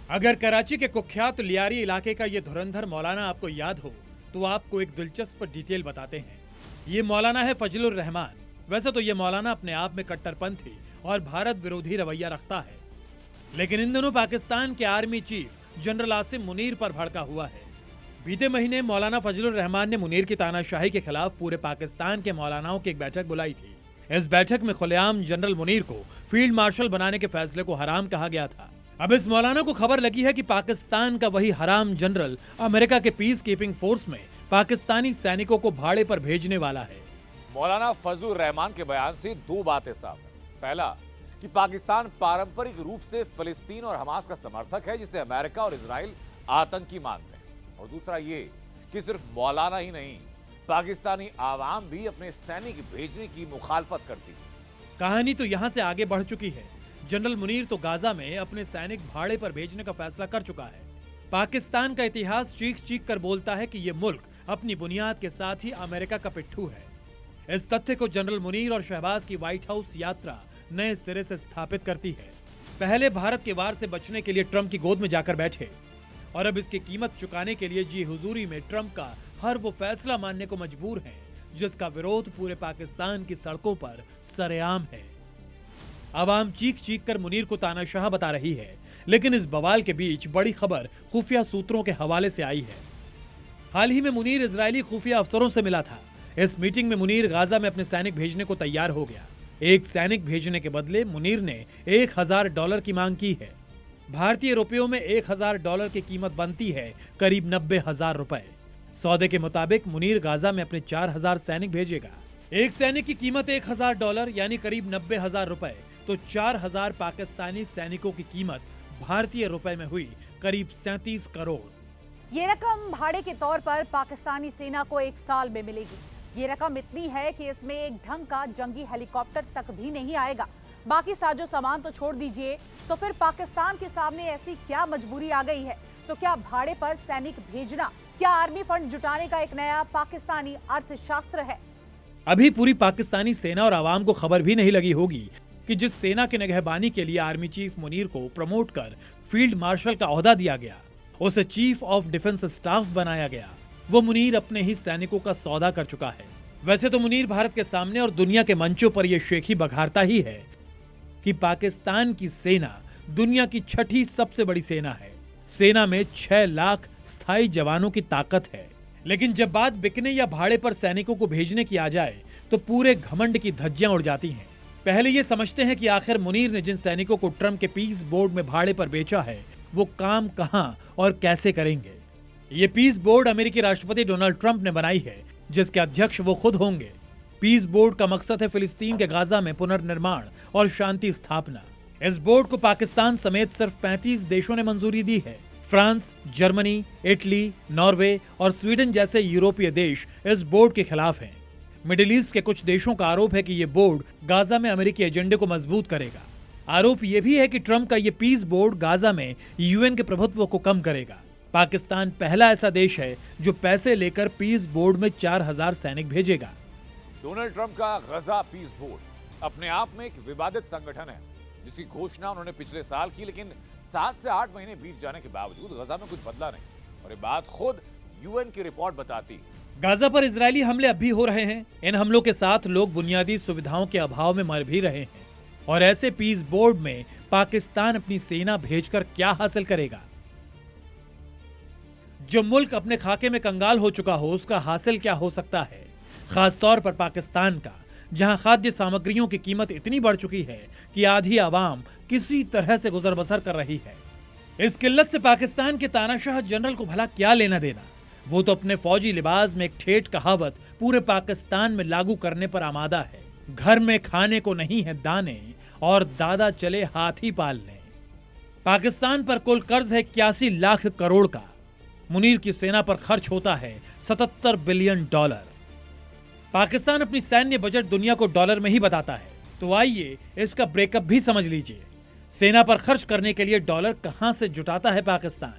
अगर कराची के कुख्यात लियारी इलाके का ये धुरंधर मौलाना आपको याद हो तो आपको एक दिलचस्प डिटेल बताते हैं। ये मौलाना है फजलुर रहमान। वैसे तो ये मौलाना अपने आप में कट्टरपंथी और भारत विरोधी रवैया रखता है, लेकिन इन दिनों पाकिस्तान के army chief general Asim Munir पर भड़का हुआ है। बीते महीने मौलाना फजलुर रहमान ने मुनीर की तानाशाही के खिलाफ पूरे पाकिस्तान के मौलानाओं की एक बैठक बुलाई थी। इस बैठक में खुलेआम जनरल मुनीर को फील्ड मार्शल बनाने के फैसले को हराम कहा गया था। अब इस मौलाना को खबर लगी है कि पाकिस्तान का वही हराम जनरल अमेरिका के पीस कीपिंग फोर्स में पाकिस्तानी सैनिकों को भाड़े पर भेजने वाला है। मौलाना फजलुर रहमान के बयान से दो बातें साफ है। पहला कि पाकिस्तान पारंपरिक रूप से फिलिस्तीन और हमास का समर्थक है, जिसे अमेरिका और इजराइल आतंकी मानते हैं, और दूसरा ये कि सिर्फ मौलाना ही नहीं, पाकिस्तानी आवाम भी अपने सैनिक भेजने की मुखालफत करती है। कहानी तो यहाँ से आगे बढ़ चुकी है। जनरल मुनीर तो गाजा में अपने सैनिक भाड़े पर भेजने का फैसला कर चुका है। पाकिस्तान का इतिहास चीख चीख कर बोलता है कि ये मुल्क अपनी बुनियाद के साथ ही अमेरिका का पिट्ठू है। इस तथ्य को जनरल मुनीर और शहबाज की व्हाइट हाउस यात्रा नए सिरे से स्थापित करती है। पहले भारत के वार से बचने के लिए ट्रंप की गोद में जाकर बैठे, और अब इसकी कीमत चुकाने के लिए जी हुजूरी में ट्रंप का हर वो फैसला मानने को मजबूर हैं जिसका विरोध पूरे पाकिस्तान की सड़कों पर सरेआम है। आवाम चीख चीख कर मुनीर को तानाशाह बता रही है, लेकिन इस बवाल के बीच बड़ी खबर खुफिया सूत्रों के हवाले से आई है। हाल ही में मुनीर इजरायली खुफिया अफसरों से मिला था। इस मीटिंग में मुनीर गाजा में अपने सैनिक भेजने को तैयार हो गया। एक सैनिक भेजने के बदले मुनीर ने $1000 की मांग की है। भारतीय रुपयों में $1000 की कीमत बनती है करीब 90,000 रुपए। सौदे के मुताबिक मुनीर गाजा में अपने 4000 सैनिक भेजेगा। एक सैनिक की कीमत $1000 यानी करीब 90,000 रुपए, तो 4000 पाकिस्तानी सैनिकों की कीमत भारतीय रुपए में हुई करीब 37 करोड़। ये रकम भाड़े के तौर पर पाकिस्तानी सेना को 1 साल में मिलेगी। ये रकम इतनी है कि इसमें एक ढंग का जंगी हेलीकॉप्टर तक भी नहीं आएगा। बाकी साजो सामान तो छोड़ दीजिए, तो फिर पाकिस्तान के सामने ऐसी क्या मजबूरी आ गई है? तो क्या भाड़े पर सैनिक भेजना, क्या आर्मी फंड जुटाने का एक नया पाकिस्तानी अर्थशास्त्र है? अभी पूरी पाकिस्तानी सेना और आवाम को खबर भी नहीं लगी होगी कि जिस सेना की निगहबानी के लिए आर्मी चीफ मुनीर को प्रमोट कर फील्ड मार्शल का ओहदा दिया गया, उसे चीफ ऑफ डिफेंस स्टाफ बनाया गया, वो मुनीर अपने ही सैनिकों का सौदा कर चुका है। वैसे तो मुनीर भारत के सामने और दुनिया के मंचों पर यह शेखी बघारता ही है कि पाकिस्तान की सेना दुनिया की 6ठी सबसे बड़ी सेना है। सेना में 6 लाख स्थायी जवानों की ताकत है। लेकिन जब बात बिकने या भाड़े पर सैनिकों को भेजने की आ जाए तो पूरे घमंड की धज्जियां उड़ जाती हैं। पहले ये समझते हैं कि आखिर मुनीर ने जिन सैनिकों को ट्रंप के पीस बोर्ड में भाड़े पर बेचा है वो काम कहां और कैसे करेंगे। ये पीस बोर्ड अमेरिकी राष्ट्रपति डोनाल्ड ट्रंप ने बनाई है, जिसके अध्यक्ष वो खुद होंगे। पीस बोर्ड का मकसद है फिलिस्तीन के गाजा में पुनर्निर्माण और शांति स्थापना। इस बोर्ड को पाकिस्तान समेत सिर्फ 35 देशों ने मंजूरी दी है। फ्रांस, जर्मनी, इटली, नॉर्वे और स्वीडन जैसे यूरोपीय देश इस बोर्ड के खिलाफ हैं। मिडिल ईस्ट के कुछ देशों का आरोप है कि ये बोर्ड गाजा में अमेरिकी एजेंडे को मजबूत करेगा। आरोप यह भी है कि ट्रंप का ये पीस बोर्ड गाजा में यूएन के प्रभुत्व को कम करेगा। पाकिस्तान पहला ऐसा देश है जो पैसे लेकर पीस बोर्ड में 4000 सैनिक भेजेगा। डोनाल्ड ट्रंप का गजा पीस बोर्ड अपने आप में एक विवादित संगठन है, जिसकी घोषणा उन्होंने पिछले साल की, लेकिन 7 से 8 महीने बीत जाने के बावजूद गजा में कुछ बदला नहीं, और ये बात खुद यूएन की रिपोर्ट बताती। गाजा पर इजरायली हमले अब भी हो रहे हैं। इन हमलों के साथ लोग बुनियादी सुविधाओं के अभाव में मर भी रहे हैं, और ऐसे पीस बोर्ड में पाकिस्तान अपनी सेना भेजकर क्या हासिल करेगा? जो मुल्क अपने खाके में कंगाल हो चुका हो, उसका हासिल क्या हो सकता है? खासतौर पर पाकिस्तान का, जहां खाद्य सामग्रियों की कीमत इतनी बढ़ चुकी है कि आधी आवाम किसी तरह से गुजर बसर कर रही है। इस किल्लत से पाकिस्तान के तानाशाह जनरल को भला क्या लेना देना? वो तो अपने फौजी लिबास में एक ठेठ कहावत पूरे पाकिस्तान में लागू करने पर आमादा है। घर में खाने को नहीं है दाने, और दादा चले हाथी पालने। पाकिस्तान पर कुल कर्ज है 81 लाख करोड़ का। मुनीर की सेना पर खर्च होता है $77 बिलियन। पाकिस्तान अपनी सैन्य बजट दुनिया को डॉलर में ही बताता है, तो आइए इसका ब्रेकअप भी समझ लीजिए। सेना पर खर्च करने के लिए डॉलर कहां से जुटाता है पाकिस्तान?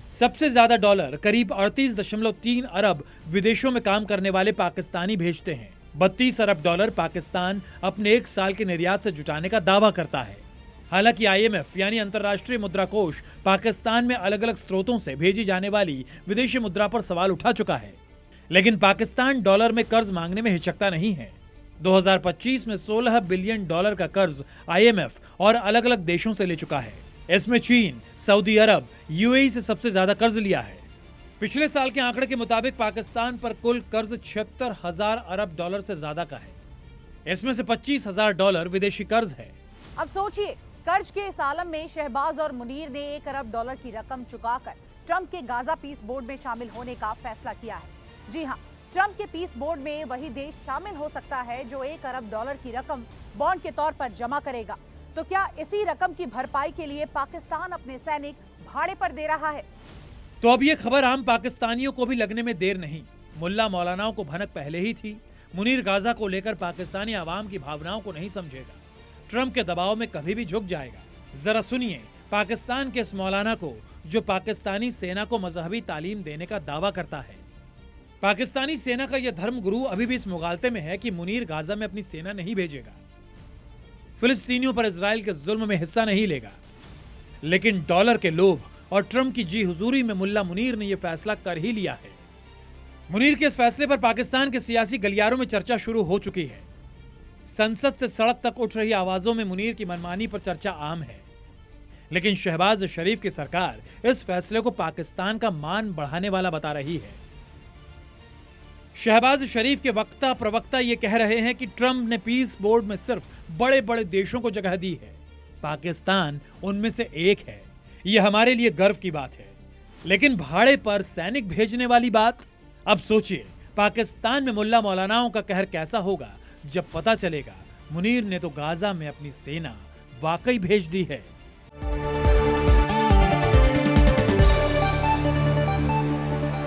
सबसे ज्यादा डॉलर करीब 38.3 अरब विदेशों में काम करने वाले पाकिस्तानी भेजते हैं। $32 अरब पाकिस्तान अपने 1 साल के निर्यात से जुटाने का दावा करता है। हालांकि आईएमएफ यानी अंतर्राष्ट्रीय मुद्रा कोष पाकिस्तान में अलग अलग स्रोतों से भेजी जाने वाली विदेशी मुद्रा पर सवाल उठा चुका है, लेकिन पाकिस्तान डॉलर में कर्ज मांगने में हिचकता नहीं है। 2025 में 16 बिलियन डॉलर का कर्ज आईएमएफ और अलग अलग देशों से ले चुका है। इसमें चीन, सऊदी अरब, यूएई से सबसे ज्यादा कर्ज लिया है। पिछले साल के आंकड़े के मुताबिक पाकिस्तान पर कुल कर्ज 76,000 अरब डॉलर से ज्यादा का है। इसमें से 25,000 डॉलर विदेशी कर्ज है। अब सोचिए, कर्ज के इस आलम में शहबाज और मुनीर ने 1 अरब डॉलर की रकम चुकाकर ट्रंप के गाजा पीस बोर्ड में शामिल होने का फैसला किया है। जी हां, ट्रंप के पीस बोर्ड में वही देश शामिल हो सकता है जो 1 अरब डॉलर की रकम बॉन्ड के तौर पर जमा करेगा। तो क्या इसी रकम की भरपाई के लिए पाकिस्तान अपने सैनिक भाड़े पर दे रहा है? तो अब ये खबर आम पाकिस्तानियों को भी लगने में देर नहीं। मुल्ला मौलानाओं को भनक पहले ही थी। मुनीर गाजा को लेकर पाकिस्तानी आवाम की भावनाओं को नहीं समझेगा, ट्रंप के दबाव में कभी भी झुक जाएगा। जरा सुनिए पाकिस्तान के इस मौलाना को जो पाकिस्तानी सेना को मजहबी तालीम देने का दावा करता है। पाकिस्तानी सेना का यह धर्म गुरु अभी भी इस मुगालते में है कि मुनीर गाजा में अपनी सेना नहीं भेजेगा, फिलिस्तीनियों पर इजराइल के जुल्म में हिस्सा नहीं लेगा। लेकिन डॉलर के लोभ और ट्रंप की जी हुजूरी में मुल्ला मुनीर ने यह फैसला कर ही लिया है। मुनीर के इस फैसले पर पाकिस्तान के सियासी गलियारों में चर्चा शुरू हो चुकी है। संसद से सड़क तक उठ रही आवाजों में मुनीर की मनमानी पर चर्चा आम है। लेकिन शहबाज शरीफ की सरकार इस फैसले को पाकिस्तान का मान बढ़ाने वाला बता रही है। शहबाज शरीफ के वक्ता प्रवक्ता ये कह रहे हैं कि ट्रंप ने पीस बोर्ड में सिर्फ बड़े बड़े देशों को जगह दी है, पाकिस्तान उनमें से एक है। यह हमारे लिए गर्व की बात है। लेकिन भाड़े पर सैनिक भेजने वाली बात, अब सोचिए पाकिस्तान में मुल्ला मौलानाओं का कहर कैसा होगा जब पता चलेगा मुनीर ने तो गाजा में अपनी सेना वाकई भेज दी है।